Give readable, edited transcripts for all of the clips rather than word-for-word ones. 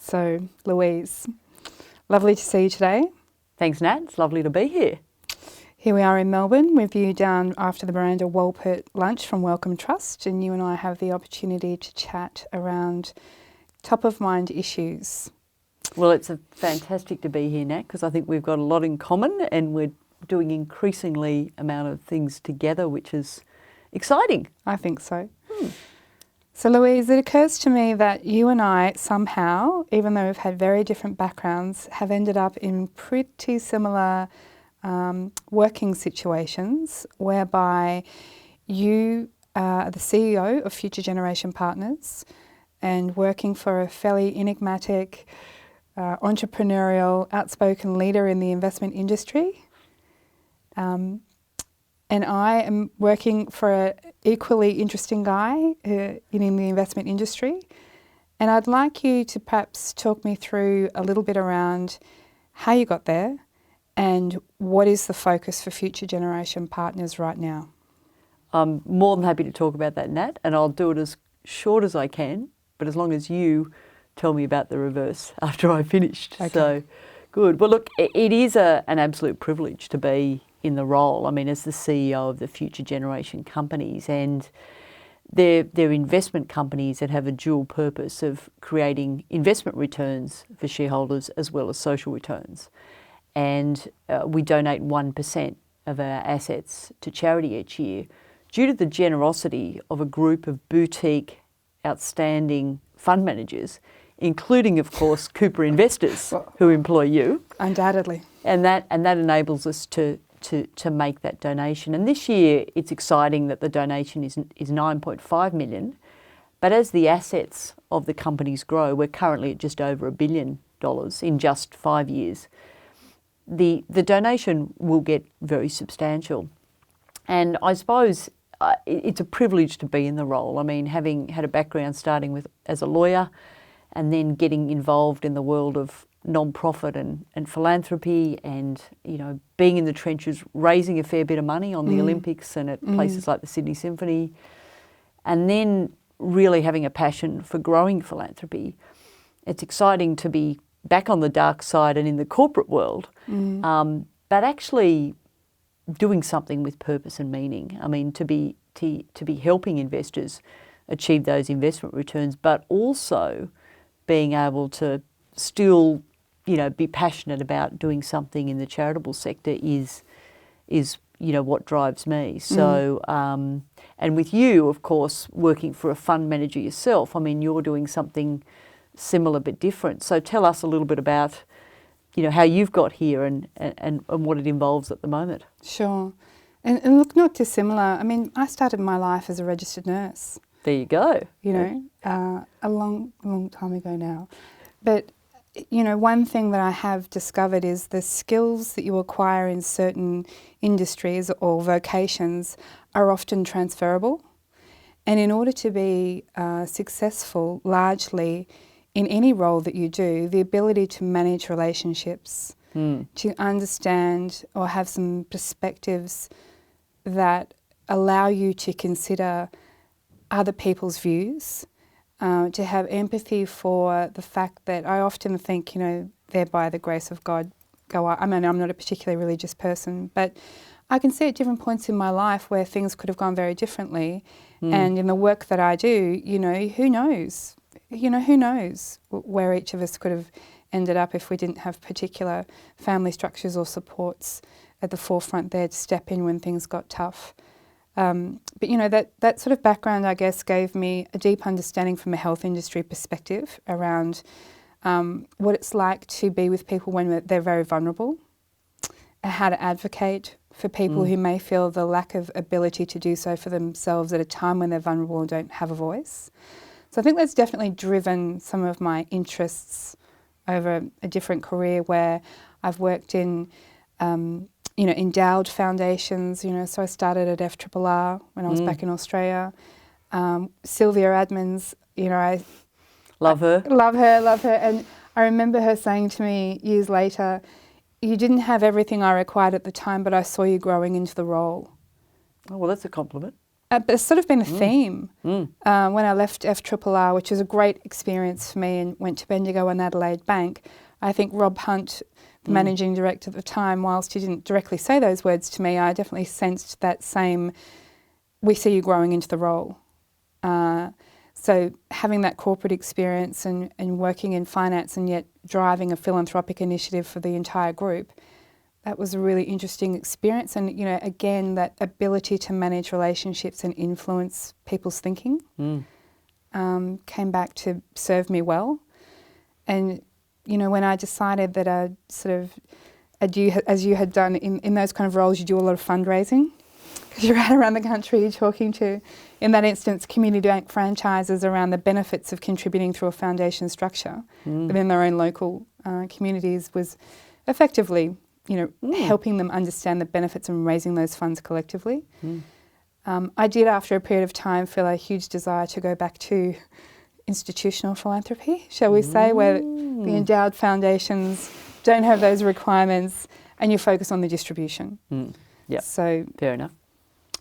So, Louise, lovely to see you today. Thanks, Nat. It's lovely to be here. Here we are in Melbourne with you down after the Miranda Walpert lunch from Wellcome Trust, and you and I have the opportunity to chat around top of mind issues. Well, it's fantastic to be here, Nat, because I think we've got a lot in common and we're doing increasingly amount of things together, which is exciting. I think so. So, Louise, it occurs to me that you and I somehow, even though we've had very different backgrounds, have ended up in pretty similar working situations whereby you are the CEO of Future Generation Partners and working for a fairly enigmatic, entrepreneurial, outspoken leader in the investment industry. And I am working for an equally interesting guy in the investment industry. And I'd like you to perhaps talk me through a little bit around how you got there and what is the focus for Future Generation Partners right now. I'm more than happy to talk about that, Nat, and I'll do it as short as I can, but as long as you tell me about the reverse after I've finished. Okay. So, good. Well, look, it is an absolute privilege to be in the role. I mean, as the CEO of the Future Generation companies, and they're investment companies that have a dual purpose of creating investment returns for shareholders as well as social returns. And we donate 1% of our assets to charity each year due to the generosity of a group of boutique, outstanding fund managers, including, of course, Cooper Investors, who employ you. Undoubtedly. And that enables us to make that donation. And this year, it's exciting that the donation is 9.5 million. But as the assets of the companies grow, we're currently at just over $1 billion in just 5 years. The donation will get very substantial. And I suppose it's a privilege to be in the role. I mean, having had a background starting as a lawyer and then getting involved in the world of non-profit and philanthropy and, you know, being in the trenches, raising a fair bit of money on the Olympics and at places like the Sydney Symphony, and then really having a passion for growing philanthropy. It's exciting to be back on the dark side and in the corporate world, but actually doing something with purpose and meaning. I mean, to be helping investors achieve those investment returns, but also being able to still, you know, be passionate about doing something in the charitable sector is you know, what drives me. So, and with you, of course, working for a fund manager yourself, I mean, you're doing something similar but different. So tell us a little bit about, you know, how you've got here and what it involves at the moment. Sure. And look, not dissimilar. I mean, I started my life as a registered nurse. There you go. You know, a long time ago now. But, you know, one thing that I have discovered is the skills that you acquire in certain industries or vocations are often transferable. And in order to be successful largely in any role that you do, the ability to manage relationships, to understand or have some perspectives that allow you to consider other people's views, to have empathy for the fact that I often think, you know, there by the grace of God go I mean, I'm not a particularly religious person, but I can see at different points in my life where things could have gone very differently. And in the work that I do, you know, who knows? You know, who knows where each of us could have ended up if we didn't have particular family structures or supports at the forefront there to step in when things got tough. But, you know, that sort of background, I guess, gave me a deep understanding from a health industry perspective around what it's like to be with people when they're very vulnerable, how to advocate for people who may feel the lack of ability to do so for themselves at a time when they're vulnerable and don't have a voice. So I think that's definitely driven some of my interests over a different career where I've worked in, you know, endowed foundations, you know, so I started at FRRR when I was back in Australia. Sylvia Admins, you know, I love her. Love her. And I remember her saying to me years later, you didn't have everything I required at the time, but I saw you growing into the role. Oh, well, that's a compliment. But it's sort of been a theme. When I left FRRR, which was a great experience for me, and went to Bendigo and Adelaide Bank, I think Rob Hunt, the managing director at the time, whilst he didn't directly say those words to me, I definitely sensed that same, we see you growing into the role. So having that corporate experience and working in finance and yet driving a philanthropic initiative for the entire group, that was a really interesting experience. And, you know, again, that ability to manage relationships and influence people's thinking came back to serve me well. And, you know, when I decided that I'd sort of, as you had done in those kind of roles, you do a lot of fundraising. Because you're out around the country talking to, in that instance, community bank franchises around the benefits of contributing through a foundation structure within their own local communities, was effectively, you know, helping them understand the benefits and raising those funds collectively. I did, after a period of time, feel a huge desire to go back to institutional philanthropy, shall we say, where the endowed foundations don't have those requirements and you focus on the distribution. Yeah, so fair enough.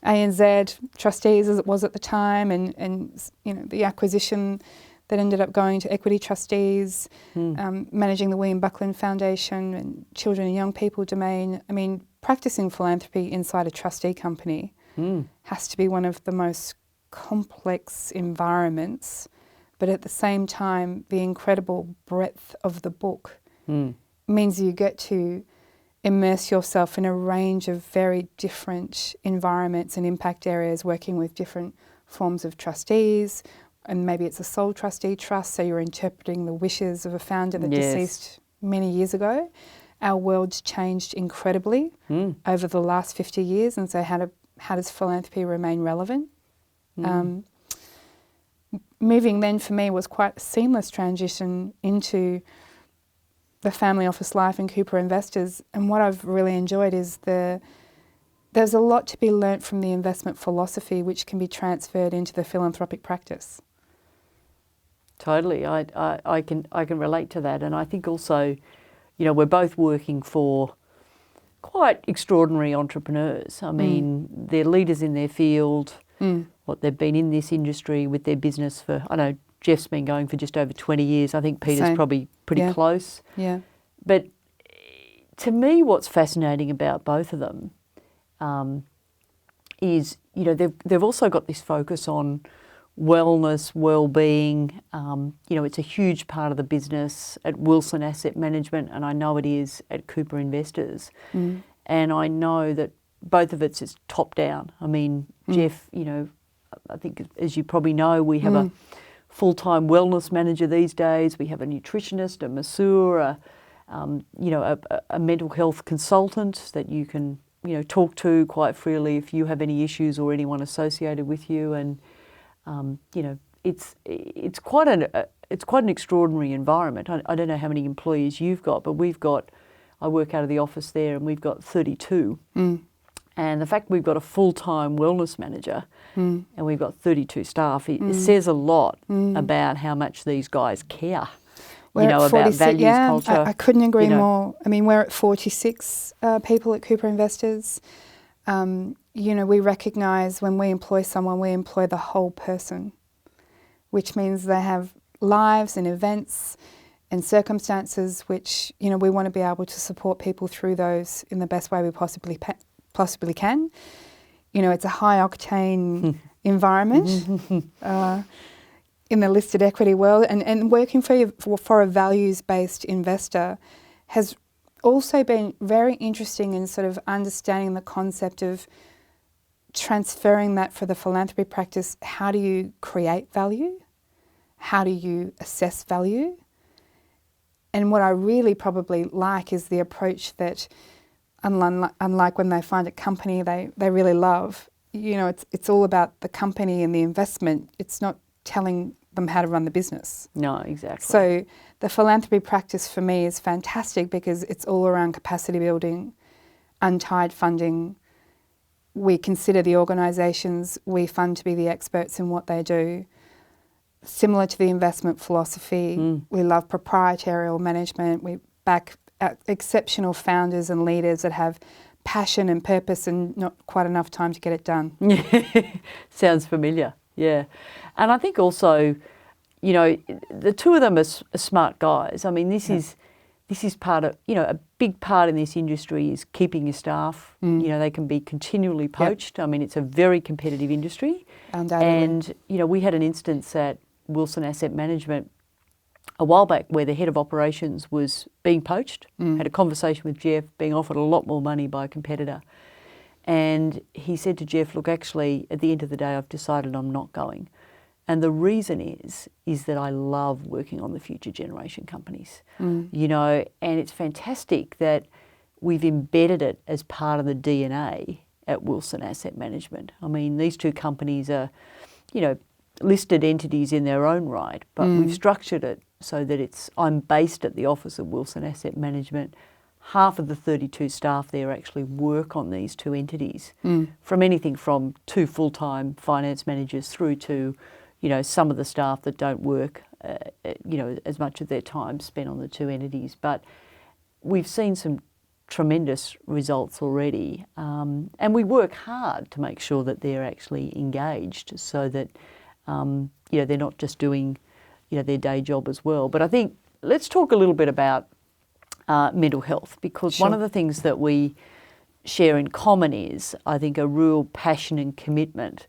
ANZ trustees, as it was at the time, and you know, the acquisition that ended up going to equity trustees, managing the William Buckland Foundation and children and young people domain. I mean, practicing philanthropy inside a trustee company has to be one of the most complex environments, but at the same time, the incredible breadth of the book means you get to immerse yourself in a range of very different environments and impact areas, working with different forms of trustees, and maybe it's a sole trustee trust, so you're interpreting the wishes of a founder that deceased many years ago. Our world's changed incredibly over the last 50 years, and so how does philanthropy remain relevant? Moving then for me was quite a seamless transition into the family office life in Cooper Investors, and what I've really enjoyed is there's a lot to be learnt from the investment philosophy which can be transferred into the philanthropic practice. Totally, I can relate to that, and I think also, you know, we're both working for quite extraordinary entrepreneurs. I mean, they're leaders in their field. What they've been in this industry with their business for, I know Jeff's been going for just over 20 years. I think Peter's probably pretty close. Yeah. But to me, what's fascinating about both of them is, you know, they've also got this focus on wellness, well-being. You know, it's a huge part of the business at Wilson Asset Management, and I know it is at Cooper Investors. And I know that both of it's is top down. I mean, Jeff, you know, I think as you probably know, we have a full-time wellness manager these days. We have a nutritionist, a masseur, you know, a mental health consultant that you can, you know, talk to quite freely if you have any issues or anyone associated with you. And you know, it's quite an extraordinary environment. I don't know how many employees you've got, but I work out of the office there, and we've got 32. And the fact we've got a full-time wellness manager and we've got 32 staff, it says a lot about how much these guys care, you know, about values, culture. I couldn't agree more. I mean, we're at 46 people at Cooper Investors. You know, we recognise when we employ someone, we employ the whole person, which means they have lives and events and circumstances which, you know, we want to be able to support people through those in the best way we possibly can. You know, it's a high-octane environment in the listed equity world, and working for a values-based investor has also been very interesting in sort of understanding the concept of transferring that for the philanthropy practice. How do you create value? How do you assess value? And what I really probably like is the approach that, unlike when they find a company they really love, you know, it's all about the company and the investment. It's not telling them how to run the business. No, exactly. So the philanthropy practice for me is fantastic because it's all around capacity building, untied funding. We consider the organisations we fund to be the experts in what they do. Similar to the investment philosophy, we love proprietarial management. We back exceptional founders and leaders that have passion and purpose and not quite enough time to get it done. Yeah, sounds familiar. Yeah, and I think also, you know, the two of them are smart guys. I mean, this is part of, you know, a big part in this industry is keeping your staff. You know, they can be continually poached. I mean, it's a very competitive industry. Undoubtedly. And, you know, we had an instance at Wilson Asset Management a while back where the head of operations was being poached, had a conversation with Jeff, being offered a lot more money by a competitor. And he said to Jeff, look, actually, at the end of the day, I've decided I'm not going. And the reason is that I love working on the future generation companies, you know, and it's fantastic that we've embedded it as part of the DNA at Wilson Asset Management. I mean, these two companies are, you know, listed entities in their own right, but we've structured it so that I'm based at the office of Wilson Asset Management. Half of the 32 staff there actually work on these two entities, from anything from 2 full-time finance managers through to, you know, some of the staff that don't work, you know, as much of their time spent on the two entities. But we've seen some tremendous results already, and we work hard to make sure that they're actually engaged so that, you know, they're not just doing, you know, their day job as well. But I think let's talk a little bit about mental health, because one of the things that we share in common is, I think, a real passion and commitment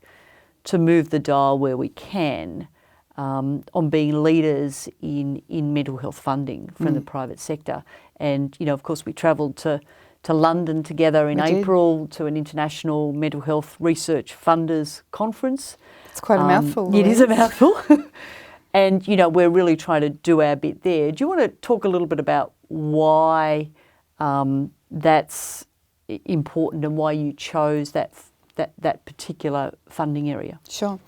to move the dial where we can on being leaders in mental health funding from the private sector. And, you know, of course, we travelled to London together in April to an international mental health research funders conference. It's quite a mouthful. It is a mouthful. And, you know, we're really trying to do our bit there. Do you want to talk a little bit about why that's important and why you chose that particular funding area? Sure.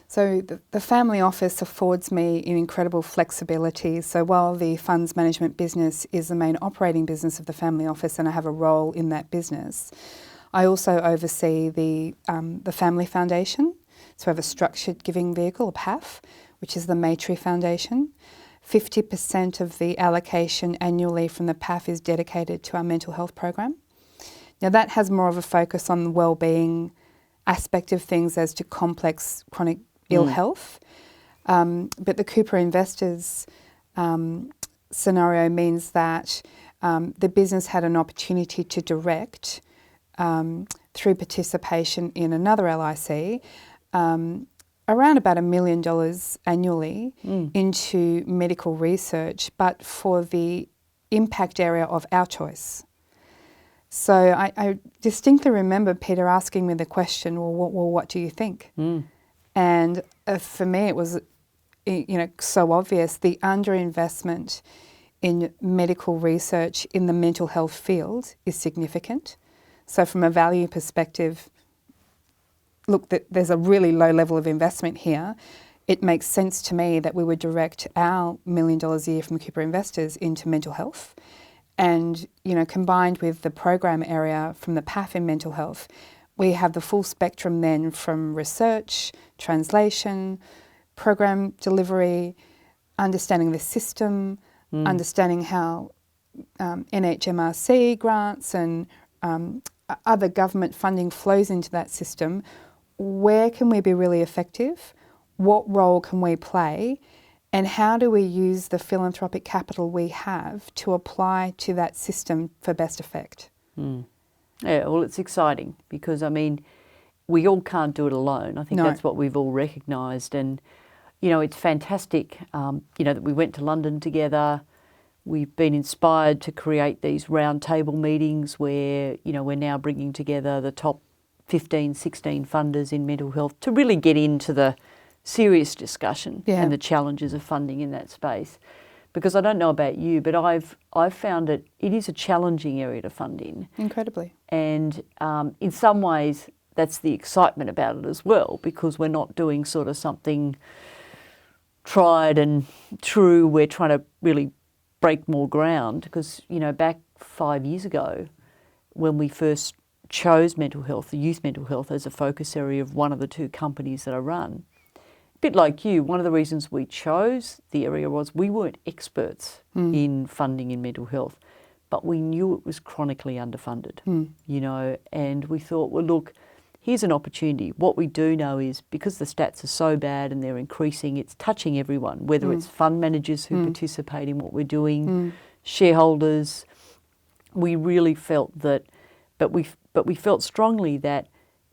So the family office affords me an incredible flexibility. So while the funds management business is the main operating business of the family office and I have a role in that business, I also oversee the Family Foundation. So I have a structured giving vehicle, a PAF, which is the Maytree Foundation. 50% of the allocation annually from the PAF is dedicated to our mental health program. Now that has more of a focus on the wellbeing aspect of things as to complex chronic ill health. But the Cooper Investors scenario means that the business had an opportunity to direct, through participation in another LIC, around about $1 million annually into medical research, but for the impact area of our choice. So I distinctly remember Peter asking me the question, well, what do you think? And for me, it was, you know, so obvious. The underinvestment in medical research in the mental health field is significant. So from a value perspective, look, there's a really low level of investment here. It makes sense to me that we would direct our $1 million a year from Cooper Investors into mental health. And, you know, combined with the program area from the PAF in mental health, we have the full spectrum then from research, translation, program delivery, understanding the system, understanding how NHMRC grants and other government funding flows into that system. Where can we be really effective? What role can we play? And how do we use the philanthropic capital we have to apply to that system for best effect? Yeah, well, it's exciting because, I mean, we all can't do it alone. I think that's what we've all recognised. And, you know, it's fantastic, you know, that we went to London together. We've been inspired to create these roundtable meetings where, you know, we're now bringing together the top 15, 16 funders in mental health to really get into the serious discussion and the challenges of funding in that space. Because I don't know about you, but I've found it is a challenging area to fund in. Incredibly. And in some ways, that's the excitement about it as well, because we're not doing sort of something tried and true. We're trying to really break more ground because, you know, back 5 years ago, when we first chose mental health, the youth mental health, as a focus area of one of the two companies that I run, bit like you, one of the reasons we chose the area was we weren't experts in funding in mental health, but we knew it was chronically underfunded, you know, and we thought, well, look, here's an opportunity. What we do know is because the stats are so bad and they're increasing, it's touching everyone, whether it's fund managers who participate in what we're doing, shareholders. We really felt that, but we felt strongly that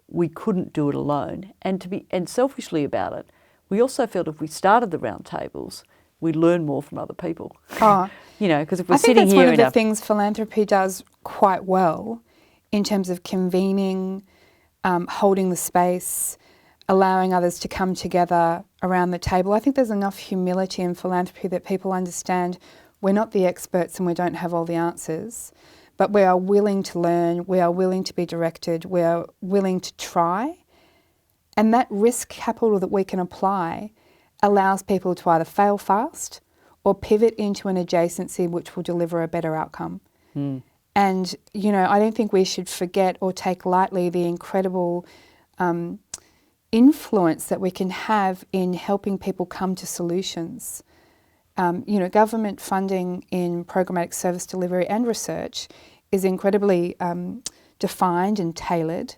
we couldn't do it alone. And selfishly about it, we also felt if we started the roundtables, we'd learn more from other people. Oh. You know, because if we're I think sitting that's here one of the things Philanthropy does quite well in terms of convening, holding the space, allowing others to come together around the table. I think there's enough humility in philanthropy that people understand we're not the experts and we don't have all the answers, but we are willing to learn, we are willing to be directed, we are willing to try. And that risk capital that we can apply allows people to either fail fast or pivot into an adjacency which will deliver a better outcome. And, you know, I don't think we should forget or take lightly the incredible influence that we can have in helping people come to solutions. You know, government funding in programmatic service delivery and research is incredibly defined and tailored,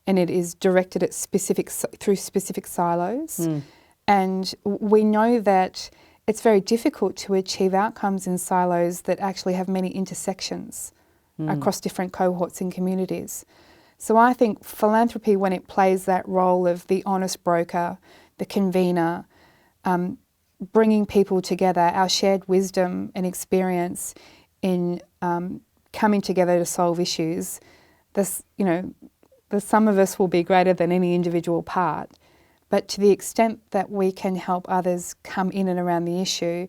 and it is directed at through specific silos. And we know that it's very difficult to achieve outcomes in silos that actually have many intersections across different cohorts and communities. So I think philanthropy, when it plays that role of the honest broker, the convener, bringing people together, our shared wisdom and experience in coming together to solve issues, this, you know, the sum of us will be greater than any individual part. But to the extent that we can help others come in and around the issue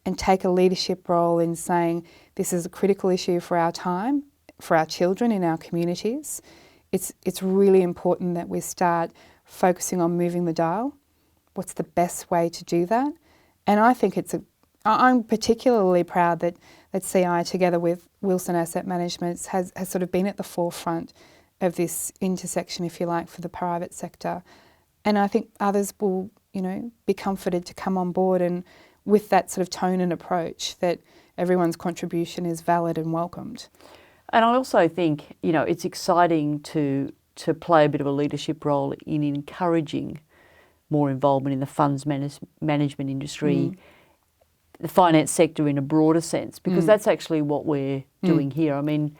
and take a leadership role in saying this is a critical issue for our time, for our children in our communities, it's really important that we start focusing on moving the dial. What's the best way to do that? And I think I'm particularly proud that CI, together with Wilson Asset Management, has sort of been at the forefront of this intersection, if you like, for the private sector. And I think others will, you know, be comforted to come on board and with that sort of tone and approach that everyone's contribution is valid and welcomed. And I also think, you know, it's exciting to play a bit of a leadership role in encouraging more involvement in the funds management industry, the finance sector in a broader sense, because that's actually what we're doing here. I mean,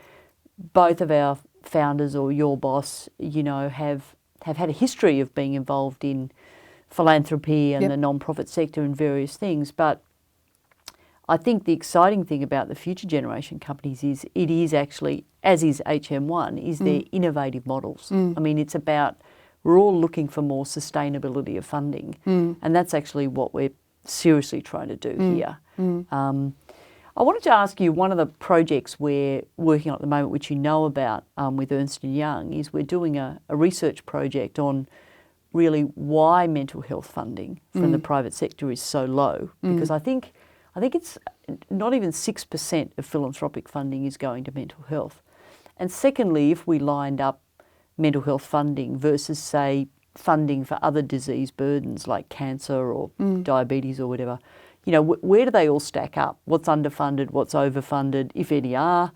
both of our founders or your boss, you know, have had a history of being involved in philanthropy and the non-profit sector and various things. But I think the exciting thing about the future generation companies is it is actually, as is HM1, is their innovative models. I mean, it's about, we're all looking for more sustainability of funding, and that's actually what we're seriously trying to do here. I wanted to ask you, one of the projects we're working on at the moment, which you know about with Ernst & Young, is we're doing a research project on really why mental health funding from the private sector is so low. Because I think it's not even 6% of philanthropic funding is going to mental health. And secondly, if we lined up mental health funding versus, say, funding for other disease burdens like cancer or diabetes or whatever, you know, where do they all stack up? What's underfunded, what's overfunded, if any are?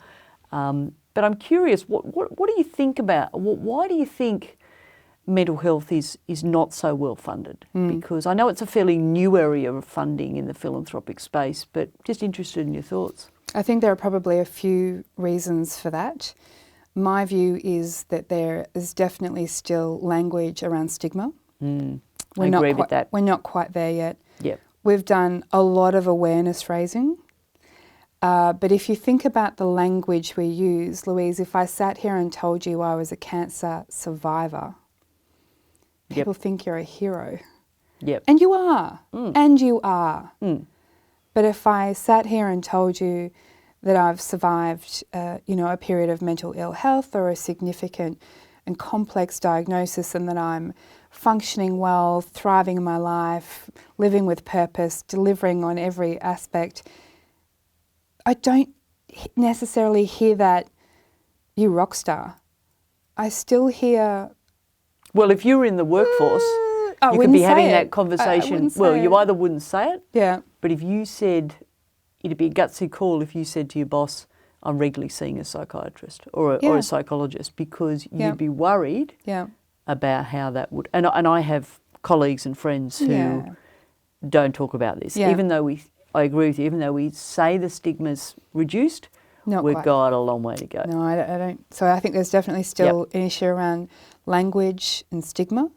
But I'm curious, what do you think about, why do you think mental health is not so well funded? Because I know it's a fairly new area of funding in the philanthropic space, but just interested in your thoughts. I think there are probably a few reasons for that. My view is that there is definitely still language around stigma. I agree with that. We're not quite there yet. Yep. We've done a lot of awareness raising. But if you think about the language we use, Louise, if I sat here and told you I was a cancer survivor, people think you're a hero. Yep. And you are. And you are. But if I sat here and told you that I've survived, you know, a period of mental ill health or a significant and complex diagnosis, and that I'm functioning well, thriving in my life, living with purpose, delivering on every aspect, I don't necessarily hear that, you rock star. I still hear... Well, if you were in the workforce, you could be having that conversation. Well, you either wouldn't say it, but if you said, it'd be a gutsy call if you said to your boss, I'm regularly seeing a psychiatrist or a psychologist, because you'd be worried about how that would. And I have colleagues and friends who don't talk about this, even though I agree with you, even though we say the stigma's reduced, we've got a long way to go. No, I don't. So I think there's definitely still an issue around language and stigma.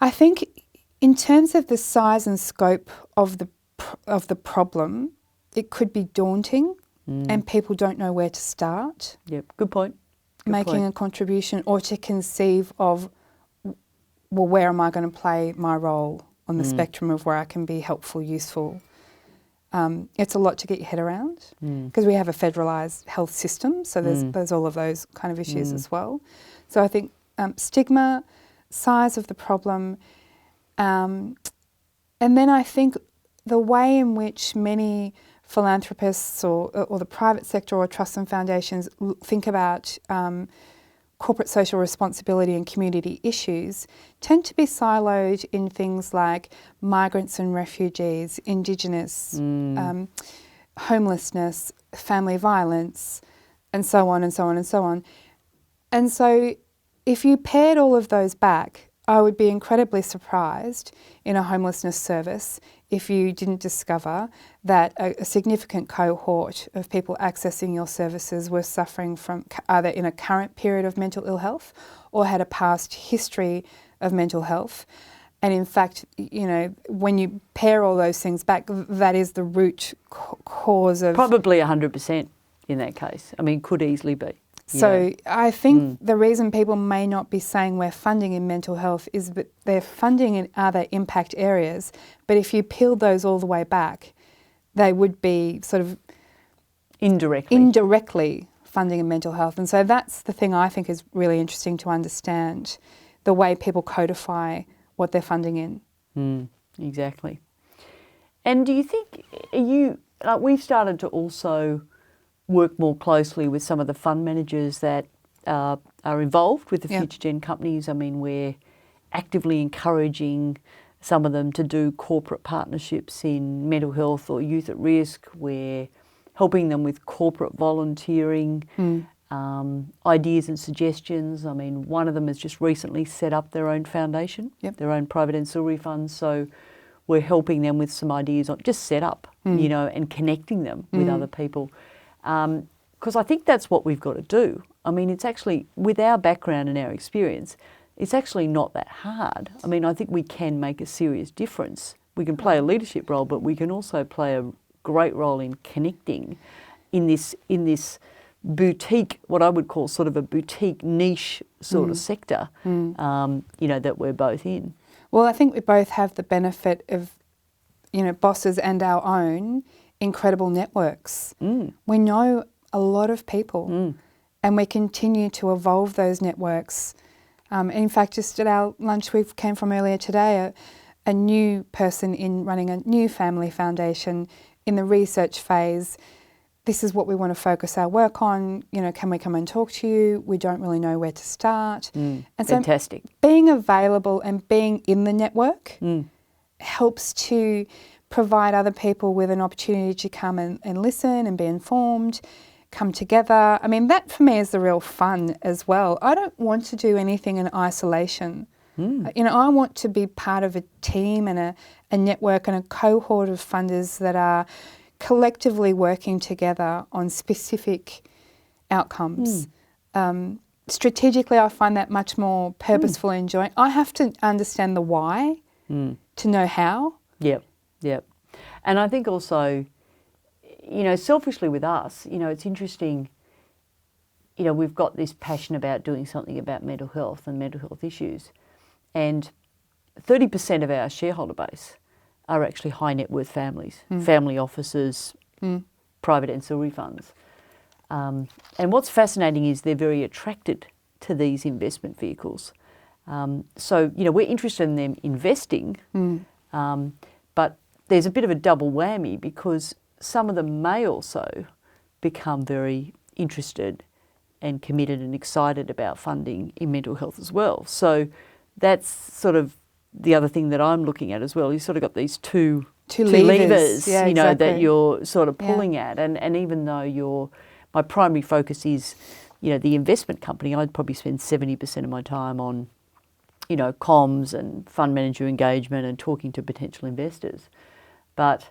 I think in terms of the size and scope of the problem, it could be daunting and people don't know where to start. Yep, good point. Making a contribution, or to conceive of, well, where am I going to play my role on the spectrum of where I can be helpful, useful. It's a lot to get your head around, because we have a federalised health system, so there's all of those kind of issues as well. So I think stigma, size of the problem, and then I think the way in which many philanthropists or the private sector or trusts and foundations think about corporate social responsibility and community issues tend to be siloed in things like migrants and refugees, Indigenous, homelessness, family violence, and so on and so on and so on. And so if you paired all of those back, I would be incredibly surprised in a homelessness service if you didn't discover that a significant cohort of people accessing your services were suffering from either in a current period of mental ill health or had a past history of mental health. And in fact, you know, when you pair all those things back, that is the root cause of... Probably 100% in that case. I mean, could easily be. So I think the reason people may not be saying we're funding in mental health is that they're funding in other impact areas, but if you peeled those all the way back, they would be sort of indirectly funding in mental health. And so that's the thing I think is really interesting to understand, the way people codify what they're funding in. Exactly. And do you think, we've started to also work more closely with some of the fund managers that are involved with the Future Gen companies. I mean, we're actively encouraging some of them to do corporate partnerships in mental health or youth at risk. We're helping them with corporate volunteering, ideas and suggestions. I mean, one of them has just recently set up their own foundation, their own private ancillary fund. So we're helping them with some ideas on just set up, you know, and connecting them with other people. Because I think that's what we've got to do. I mean, it's actually, with our background and our experience, it's actually not that hard. I mean, I think we can make a serious difference. We can play a leadership role, but we can also play a great role in connecting in this boutique, what I would call sort of a boutique niche sort of sector, you know, that we're both in. Well, I think we both have the benefit of, you know, bosses and our own incredible networks. We know a lot of people and we continue to evolve those networks. In fact, just at our lunch we came from earlier today, a new person in running a new family foundation in the research phase. This is what we want to focus our work on. You know, can we come and talk to you? We don't really know where to start. And fantastic. So being available and being in the network helps to provide other people with an opportunity to come and listen and be informed, come together. I mean, that for me is the real fun as well. I don't want to do anything in isolation. You know, I want to be part of a team and a network and a cohort of funders that are collectively working together on specific outcomes. Strategically, I find that much more purposeful and enjoying. I have to understand the why to know how. Yep. And I think also, you know, selfishly with us, you know, it's interesting, you know, we've got this passion about doing something about mental health and mental health issues. And 30% of our shareholder base are actually high net worth families, family offices, private ancillary funds. And what's fascinating is they're very attracted to these investment vehicles. So, you know, we're interested in them investing, but there's a bit of a double whammy because some of them may also become very interested and committed and excited about funding in mental health as well. So that's sort of the other thing that I'm looking at as well. You've sort of got these two two levers, Yeah, you know, that exactly. you're sort of pulling at. And even though my primary focus is, you know, the investment company, I'd probably spend 70% of my time on, you know, comms and fund manager engagement and talking to potential investors. But,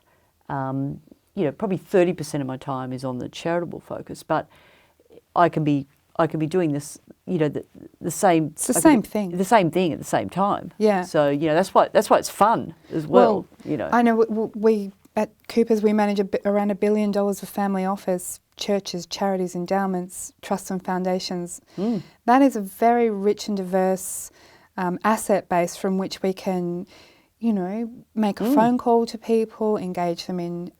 you know, probably 30% of my time is on the charitable focus. But I can be doing this, you know, the same. It's the same thing. The same thing at the same time. Yeah. So, you know, that's why it's fun as well. You know. I know we at Coopers we manage around $1 billion of family office, churches, charities, endowments, trusts and foundations. That is a very rich and diverse asset base from which we can, you know, make a phone call to people, engage them in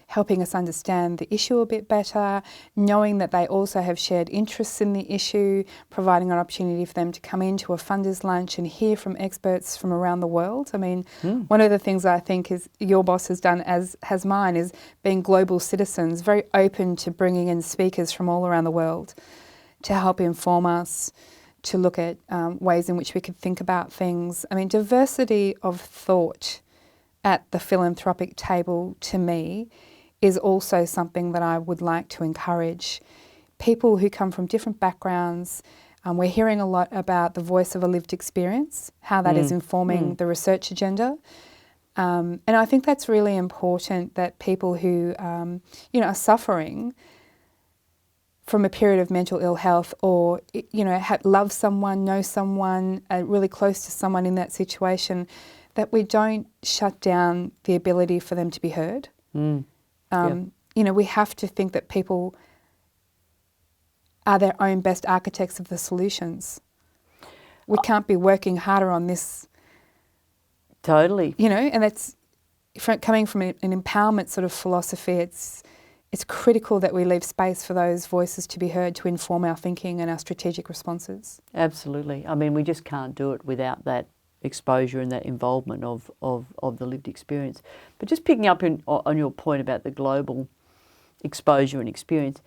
helping us understand the issue a bit better, knowing that they also have shared interests in the issue, providing an opportunity for them to come into a funders lunch and hear from experts from around the world. I mean, one of the things I think is your boss has done, as has mine, is being global citizens, very open to bringing in speakers from all around the world to help inform us, to look at ways in which we could think about things. I mean, diversity of thought at the philanthropic table, to me, is also something that I would like to encourage. People who come from different backgrounds, we're hearing a lot about the voice of a lived experience, how that is informing the research agenda. And I think that's really important, that people who, you know, are suffering from a period of mental ill health, or, you know, love someone, know someone, really close to someone in that situation, that we don't shut down the ability for them to be heard. You know, we have to think that people are their own best architects of the solutions. We can't be working harder on this. Totally. You know, and that's coming from an empowerment sort of philosophy. It's critical that we leave space for those voices to be heard, to inform our thinking and our strategic responses. Absolutely. I mean, we just can't do it without that exposure and that involvement of the lived experience. But just picking up on your point about the global exposure and experience,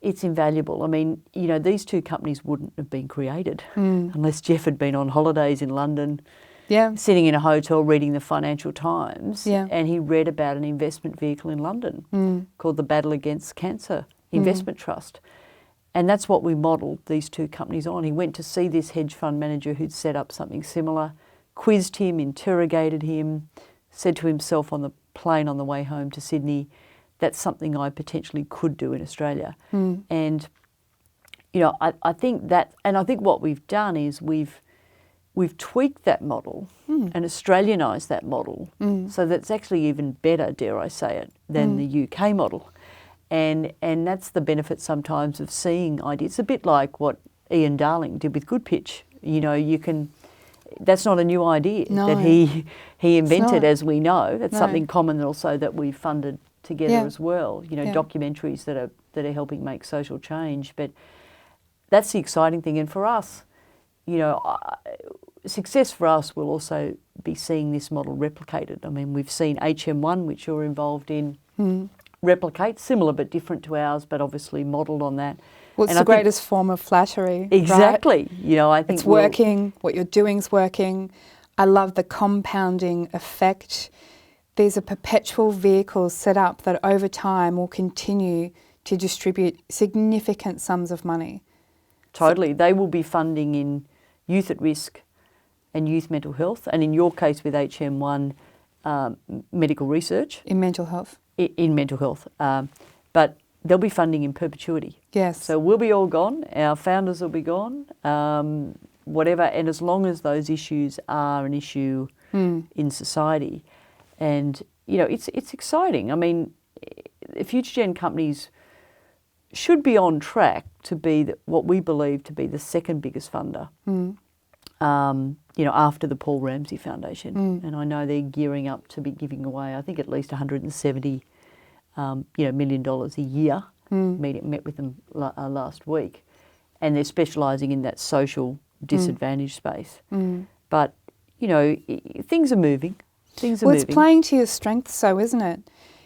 it's invaluable. I mean, you know, these two companies wouldn't have been created unless Jeff had been on holidays in London, sitting in a hotel reading the Financial Times, and he read about an investment vehicle in London called the Battle Against Cancer Investment Trust. And that's what we modelled these two companies on. He went to see this hedge fund manager who'd set up something similar, quizzed him, interrogated him, said to himself on the plane on the way home to Sydney, that's something I potentially could do in Australia. And, you know, I think that, and I think what we've done is we've tweaked that model and Australianised that model so that it's actually even better, dare I say it, than the UK model. And that's the benefit sometimes of seeing ideas. It's a bit like what Ian Darling did with Good Pitch. You know, that's not a new idea that he invented, as we know. That's something common also that we've funded together as well. You know, documentaries that are helping make social change. But that's the exciting thing. And for us, you know, success for us will also be seeing this model replicated. I mean, we've seen HM1, which you're involved in, replicate, similar but different to ours, but obviously modelled on that. Well, it's the greatest form of flattery. Exactly. Right? You know, I think it's working. What you're doing's working. I love the compounding effect. These are perpetual vehicles set up that over time will continue to distribute significant sums of money. Totally. They will be funding in youth at risk and youth mental health, and in your case with HM1, medical research. In mental health. In mental health. But they'll be funding in perpetuity. Yes. So we'll be all gone, our founders will be gone, whatever, and as long as those issues are an issue in society. And, you know, it's exciting. I mean, Future Gen companies should be on track to be what we believe to be the second biggest funder, you know, after the Paul Ramsay Foundation. And I know they're gearing up to be giving away, I think, at least $170 million a year. Met with them last week. And they're specialising in that social disadvantage space. But, you know, things are moving. It's playing to your strengths, so isn't it?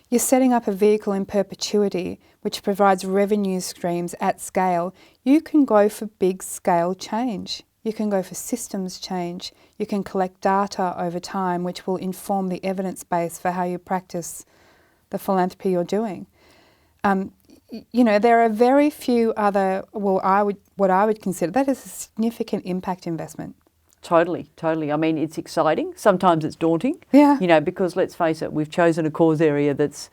You're setting up a vehicle in perpetuity which provides revenue streams at scale. You can go for big scale change. You can go for systems change. You can collect data over time, which will inform the evidence base for how you practice the philanthropy you're doing. You know, there are very few other, what I would consider, that is a significant impact investment. Totally, totally. I mean, it's exciting. Sometimes it's daunting. Yeah. You know, because let's face it, we've chosen a cause area that's,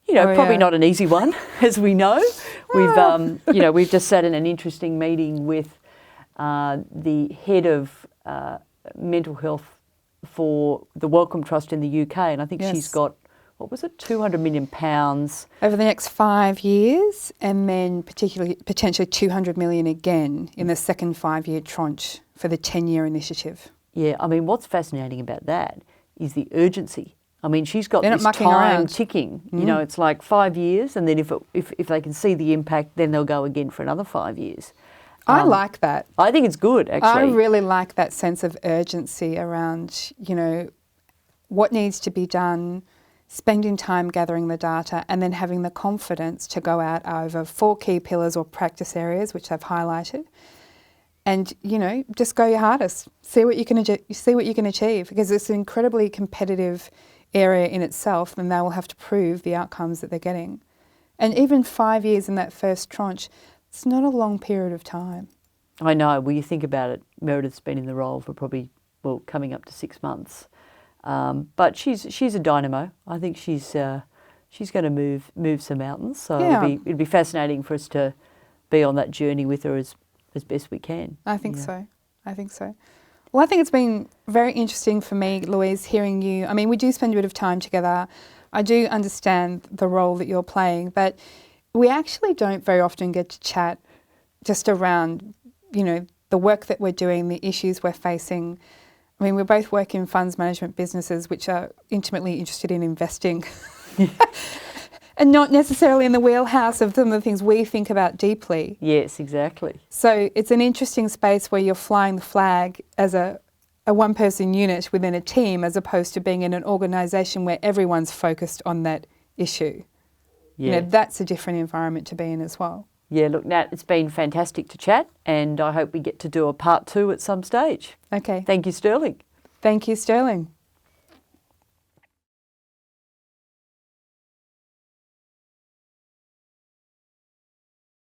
you know, probably yeah. not an easy one, as we know. We've, you know, we've just sat in an interesting meeting with the head of mental health for the Wellcome Trust in the UK, and I think she's got, what was it, £200 million over the next 5 years, and then potentially 200 million again in the second 5-year tranche for the 10-year initiative. Yeah, I mean, what's fascinating about that is the urgency. I mean, she's got They're this not mucking time around. ticking. You know, it's like 5 years, and then if they can see the impact, then they'll go again for another 5 years. I like that. I think it's good, actually. I really like that sense of urgency around, you know, what needs to be done, spending time gathering the data, and then having the confidence to go out over 4 key pillars or practice areas, which I've highlighted, and, you know, just go your hardest. See what you can achieve, because it's an incredibly competitive area in itself, and they will have to prove the outcomes that they're getting. And even 5 years in that first tranche, it's not a long period of time. I know. Well, you think about it, Meredith's been in the role for probably, well, coming up to 6 months. But she's a dynamo. I think she's going to move some mountains. So it'd be fascinating for us to be on that journey with her as best we can. I think so. Well, I think it's been very interesting for me, Louise, hearing you. I mean, we do spend a bit of time together. I do understand the role that you're playing, but we actually don't very often get to chat just around, you know, the work that we're doing, the issues we're facing. I mean, we both work in funds management businesses which are intimately interested in investing and not necessarily in the wheelhouse of some of the things we think about deeply. Yes, exactly. So it's an interesting space where you're flying the flag as a one-person unit within a team, as opposed to being in an organisation where everyone's focused on that issue. Yeah. You know, that's a different environment to be in as well. Yeah, look, Nat, it's been fantastic to chat, and I hope we get to do a part 2 at some stage. Okay. Thank you, Sterling. Thank you, Sterling.